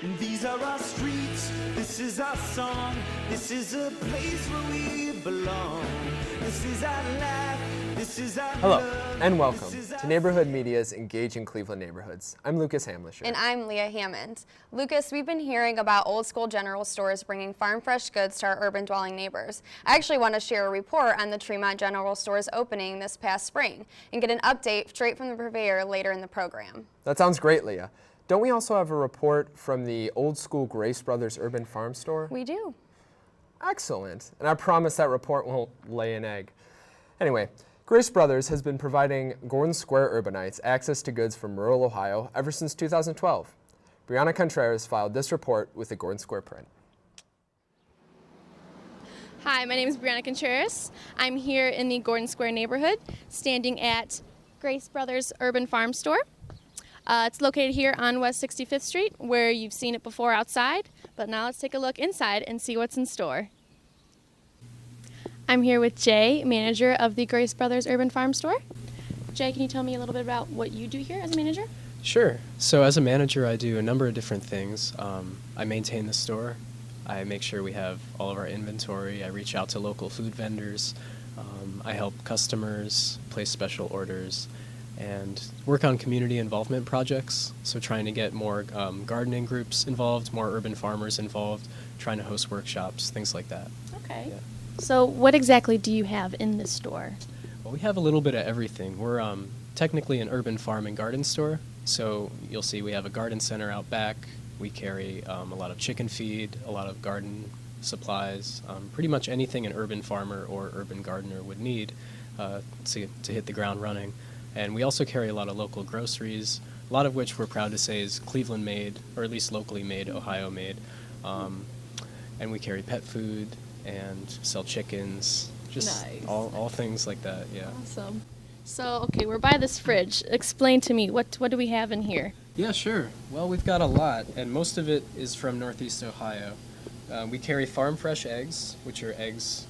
And these are our streets, this is our song, this is a place where we belong. This is our life, this is our Hello, love, and welcome this is to our Neighborhood Media's Engaging Cleveland Neighborhoods. I'm Lucas Hamlisher. And I'm Leah Hammond. Lucas, we've been hearing about old school general stores bringing farm fresh goods to our urban dwelling neighbors. I actually want to share a report on the Tremont General Store's opening this past spring and get an update straight from the purveyor later in the program. That sounds great, Leah. Don't we also have a report from the old school Grace Brothers Urban Farm Store? We do. Excellent. And I promise that report won't lay an egg. Anyway, Grace Brothers has been providing Gordon Square urbanites access to goods from rural Ohio ever since 2012. Brianna Contreras filed this report with the Gordon Square print. Hi, my name is Brianna Contreras. I'm here in the Gordon Square neighborhood, standing at Grace Brothers Urban Farm Store. It's located here on West 65th Street, where you've seen it before outside, but now let's take a look inside and see what's in store. I'm here with Jay, manager of the Grace Brothers Urban Farm Store. Jay, can you tell me a little bit about what you do here as a manager? Sure. So as a manager, I do a number of different things. I maintain the store. I make sure we have all of our inventory. I reach out to local food vendors. I help customers place special orders and work on community involvement projects. So trying to get more gardening groups involved, more urban farmers involved, trying to host workshops, things like that. Okay. Yeah. So what exactly do you have in this store? Well, we have a little bit of everything. We're technically an urban farm and garden store. So you'll see we have a garden center out back. We carry a lot of chicken feed, a lot of garden supplies, pretty much anything an urban farmer or urban gardener would need to hit the ground running. And we also carry a lot of local groceries, a lot of which we're proud to say is Cleveland made, or at least locally made, Ohio made. And we carry pet food and sell chickens, just Nice. all things like that, yeah. Awesome. So, okay, we're by this fridge. Explain to me, what do we have in here? Yeah, sure. Well, we've got a lot, and most of it is from Northeast Ohio. We carry farm fresh eggs, which are eggs,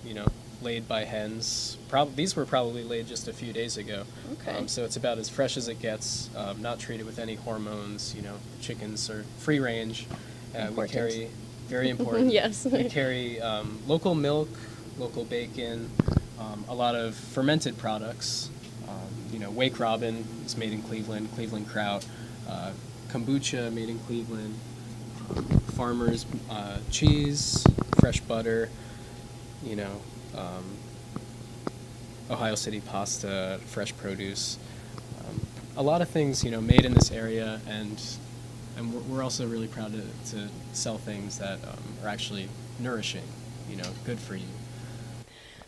laid by hens. These were probably laid just a few days ago. Okay. So it's about as fresh as it gets, not treated with any hormones. Chickens are free range. We Important. carry, very important. Yes. We carry local milk, local bacon, a lot of fermented products. Wake Robin is made in Cleveland, Cleveland Kraut, kombucha made in Cleveland, farmers cheese, fresh butter, Ohio City pasta, fresh produce, a lot of things made in this area, and we're also really proud to sell things that are actually nourishing, good for you.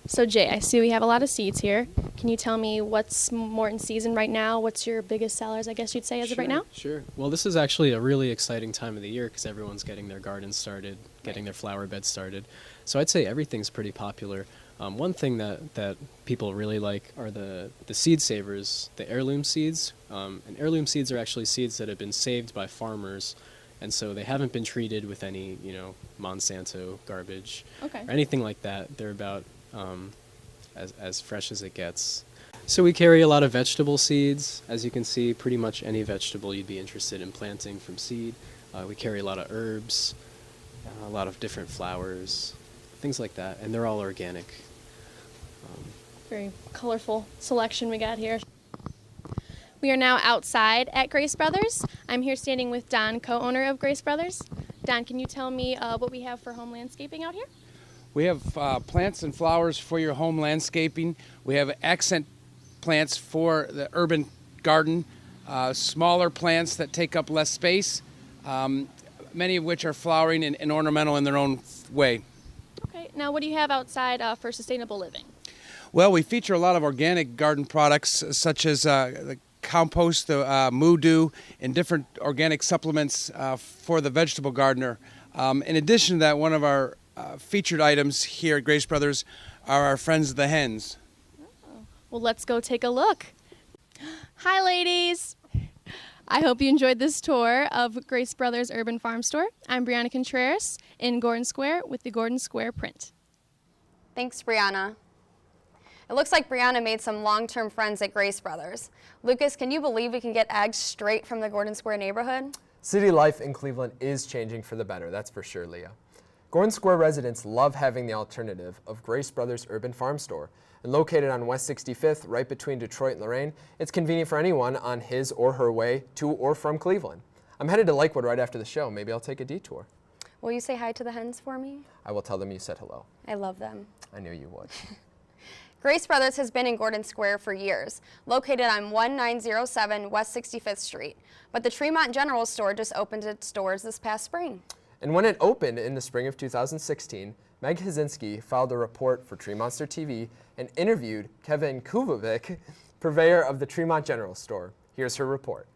So Jay, I see we have a lot of seeds here. Can you tell me what's more in season right now? What's your biggest sellers, I guess you'd say, as of right now? Sure. Well, this is actually a really exciting time of the year because everyone's getting their gardens started, getting their flower beds started. So I'd say everything's pretty popular. One thing that people really like are the seed savers, the heirloom seeds. And heirloom seeds are actually seeds that have been saved by farmers, and so they haven't been treated with any, Monsanto garbage or anything like that. They're about as fresh as it gets. So we carry a lot of vegetable seeds. As you can see, pretty much any vegetable you'd be interested in planting from seed. We carry a lot of herbs, a lot of different flowers, things like that, and they're all organic. Very colorful selection we got here. We are now outside at Grace Brothers. I'm here standing with Don, co-owner of Grace Brothers. Don, can you tell me what we have for home landscaping out here? We have plants and flowers for your home landscaping. We have accent plants for the urban garden, smaller plants that take up less space, many of which are flowering and ornamental in their own way. Okay, now what do you have outside for sustainable living? Well, we feature a lot of organic garden products such as the compost, the moo dew, and different organic supplements for the vegetable gardener. In addition to that, one of our featured items here at Grace Brothers are our friends the hens. Oh. Well, let's go take a look. Hi, ladies. I hope you enjoyed this tour of Grace Brothers Urban Farm Store. I'm Brianna Contreras in Gordon Square with the Gordon Square print. Thanks, Brianna. It looks like Brianna made some long-term friends at Grace Brothers. Lucas, can you believe we can get eggs straight from the Gordon Square neighborhood? City life in Cleveland is changing for the better, that's for sure, Leah. Gordon Square residents love having the alternative of Grace Brothers Urban Farm Store. And located on West 65th, right between Detroit and Lorraine, it's convenient for anyone on his or her way to or from Cleveland. I'm headed to Lakewood right after the show. Maybe I'll take a detour. Will you say hi to the hens for me? I will tell them you said hello. I love them. I knew you would. Grace Brothers has been in Gordon Square for years, located on 1907 West 65th Street. But the Tremont General Store just opened its doors this past spring. And when it opened in the spring of 2016, Meg Hazinski filed a report for Tremonster TV and interviewed Kevin Kuvovic, purveyor of the Tremont General Store. Here's her report.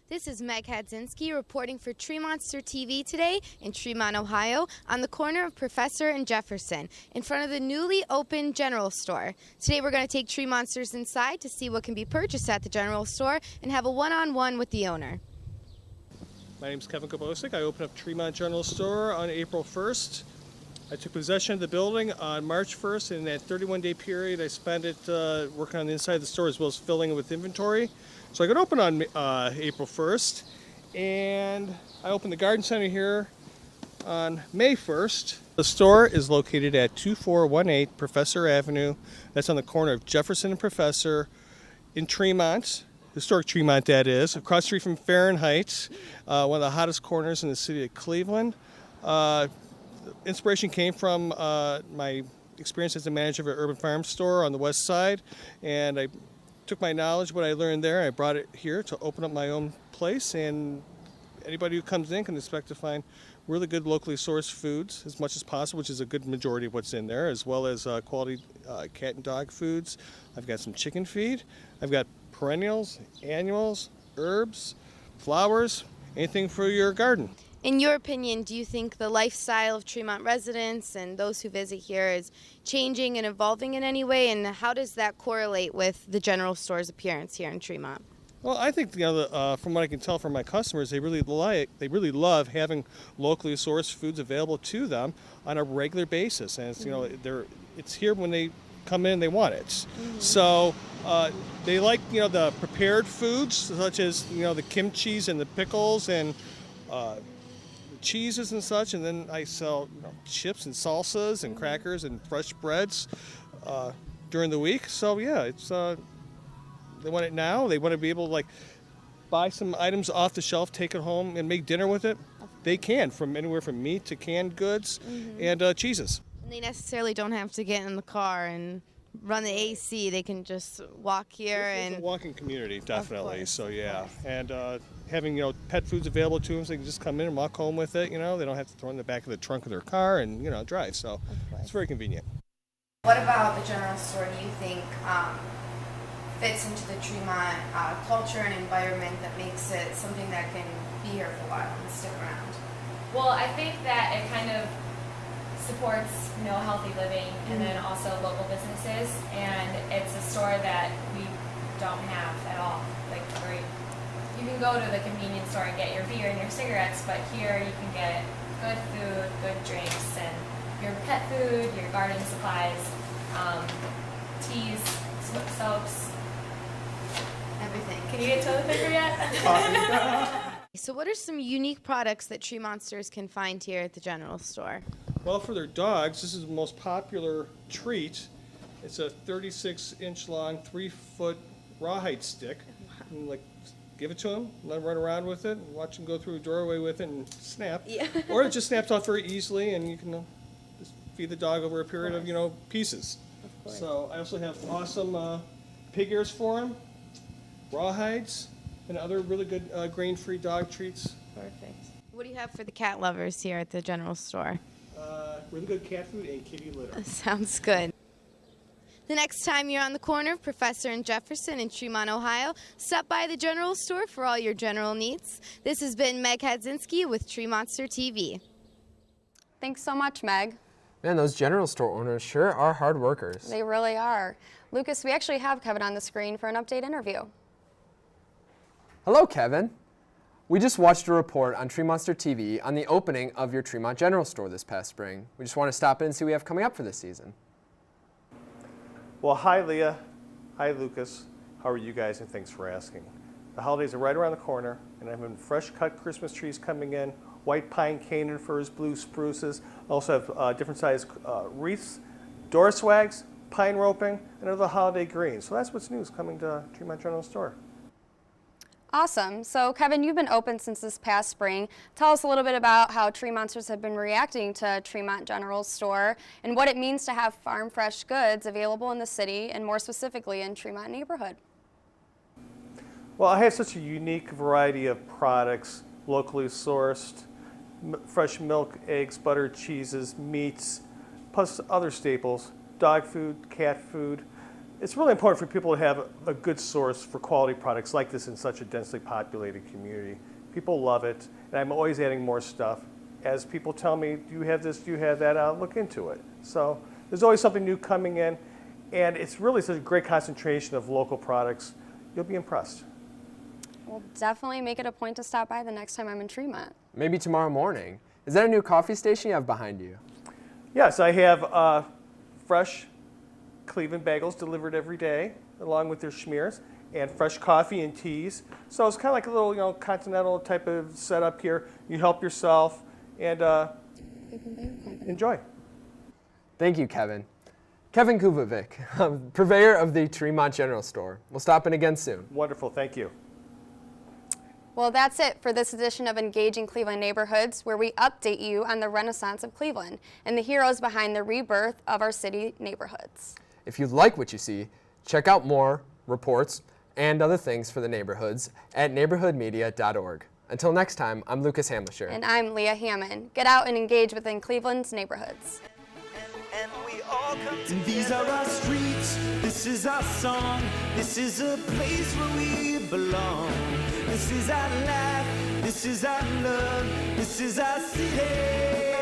This is Meg Hadzinski reporting for Tremonster TV today in Tremont, Ohio, on the corner of Professor and Jefferson, in front of the newly opened General Store. Today we're going to take Tremonsters inside to see what can be purchased at the General Store and have a one-on-one with the owner. My name is Kevin Kubosik. I opened up Tremont General Store on April 1st. I took possession of the building on March 1st, and in that 31-day period I spent it working on the inside of the store as well as filling it with inventory. So I got open on April 1st, and I opened the garden center here on May 1st. The store is located at 2418 Professor Avenue. That's on the corner of Jefferson and Professor in Tremont. Historic Tremont, that is, across the street from Fahrenheit, one of the hottest corners in the city of Cleveland. Inspiration came from my experience as a manager of an urban farm store on the west side, and I took my knowledge, what I learned there, and I brought it here to open up my own place, and anybody who comes in can expect to find really good locally sourced foods as much as possible, which is a good majority of what's in there, as well as quality cat and dog foods. I've got some chicken feed. I've got perennials, annuals, herbs, flowers, anything for your garden. In your opinion, do you think the lifestyle of Tremont residents and those who visit here is changing and evolving in any way, and how does that correlate with the General Store's appearance here in Tremont? Well, I think from what I can tell from my customers, they really love having locally sourced foods available to them on a regular basis, and it's it's here when they come in, they want it. Mm-hmm. So they like the prepared foods such as the kimchis and the pickles and cheeses and such, and then I sell chips and salsas and crackers and fresh breads during the week. So yeah, it's they want it now. They want to be able to buy some items off the shelf, take it home, and make dinner with it. They can, from anywhere from meat to canned goods and cheeses. And they necessarily don't have to get in the car and run the AC. They can just walk here. It's a walking community, definitely. So yeah, and having pet foods available to them, so they can just come in and walk home with it. They don't have to throw it in the back of the trunk of their car and drive. So it's very convenient. What about the General Store do you think fits into the Tremont culture and environment that makes it something that can be here for a while and stick around? Well, I think that it kind of supports healthy living and then also local businesses, and it's a store that we don't have at all. You can go to the convenience store and get your beer and your cigarettes, but here you can get good food, good drinks, and your pet food, your garden supplies, teas, soaps, Everything. Can you get toilet paper yet? So what are some unique products that Tremontsters can find here at the General Store? Well, for their dogs, this is the most popular treat. It's a 36-inch long, 3-foot rawhide stick. And, give it to them, let them run around with it, and watch them go through a doorway with it and snap. Yeah. Or it just snaps off very easily, and you can just feed the dog over a period of pieces. Of course. So I also have awesome pig ears for them, rawhides, and other really good grain-free dog treats. Perfect. What do you have for the cat lovers here at the General Store? Really good cat food and kitty litter. Sounds good. The next time you're on the corner of Professor and Jefferson in Tremont, Ohio, stop by the General Store for all your general needs. This has been Meg Hadzinski with Tremonster TV. Thanks so much, Meg. Man, those General Store owners sure are hard workers. They really are. Lucas, we actually have Kevin on the screen for an update interview. Hello, Kevin. We just watched a report on Tremonster TV on the opening of your Tremont General Store this past spring. We just want to stop in and see what we have coming up for this season. Well, hi Leah, hi Lucas. How are you guys, and thanks for asking. The holidays are right around the corner, and I'm having fresh cut Christmas trees coming in, white pine canaan firs, blue spruces. I also have different size wreaths, door swags, pine roping, and other holiday greens. So that's what's new is coming to Tremont General Store. Awesome. So Kevin, you've been open since this past spring. Tell us a little bit about how Tree Monsters have been reacting to Tremont General Store and what it means to have farm fresh goods available in the city and more specifically in Tremont neighborhood. Well, I have such a unique variety of products, locally sourced, fresh milk, eggs, butter, cheeses, meats, plus other staples, dog food, cat food. It's really important for people to have a good source for quality products like this in such a densely populated community. People love it, and I'm always adding more stuff. As people tell me, do you have this, do you have that, I'll look into it. So there's always something new coming in, and it's really such a great concentration of local products. You'll be impressed. We'll definitely make it a point to stop by the next time I'm in Tremont. Maybe tomorrow morning. Is that a new coffee station you have behind you? Yes, I have fresh Cleveland bagels delivered every day, along with their schmears, and fresh coffee and teas. So it's kind of like a little, continental type of setup here. You help yourself and enjoy. Thank you, Kevin. Kevin Kubovic, purveyor of the Tremont General Store. We'll stop in again soon. Wonderful, thank you. Well, that's it for this edition of Engaging Cleveland Neighborhoods, where we update you on the renaissance of Cleveland and the heroes behind the rebirth of our city neighborhoods. If you like what you see, check out more reports and other things for the neighborhoods at neighborhoodmedia.org. Until next time, I'm Lucas Hamlisher. And I'm Leah Hammond. Get out and engage within Cleveland's neighborhoods. And we all come together. These are our streets, this is our song, this is a place where we belong. This is our life, this is our love, this is our city.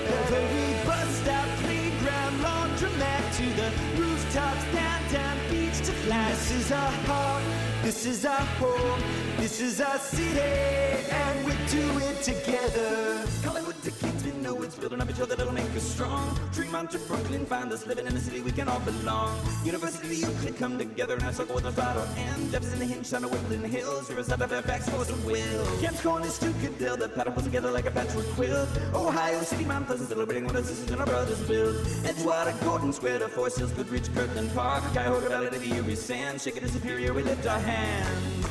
Whether we bust our playground, laundromat to the rooftops, downtown beach to fly. This is our heart, this is our home, this is our city, and we do it together. Hollywood to Kingston, know it's building up each other that'll make us strong. Tremont to Brooklyn, find us living in a city we can all belong. University to Euclid, come together and circle with our battle. And Jefferson and Hinge, on the Woodland Hills, Riverside to Fairfax, Forest and Will. Camps Cornish to Goodell, the paddle pulls together like a patchwork quilt. Ohio City, Mount Pleasant, celebrating what our sisters and our brothers built. Edgewater, Gordon Square to Forest Hills, Goodrich, Kirkland Park, Cuyahoga Valley to the Erie Sands. Shake it to Superior, we lift our hands.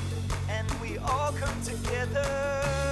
And we all come together.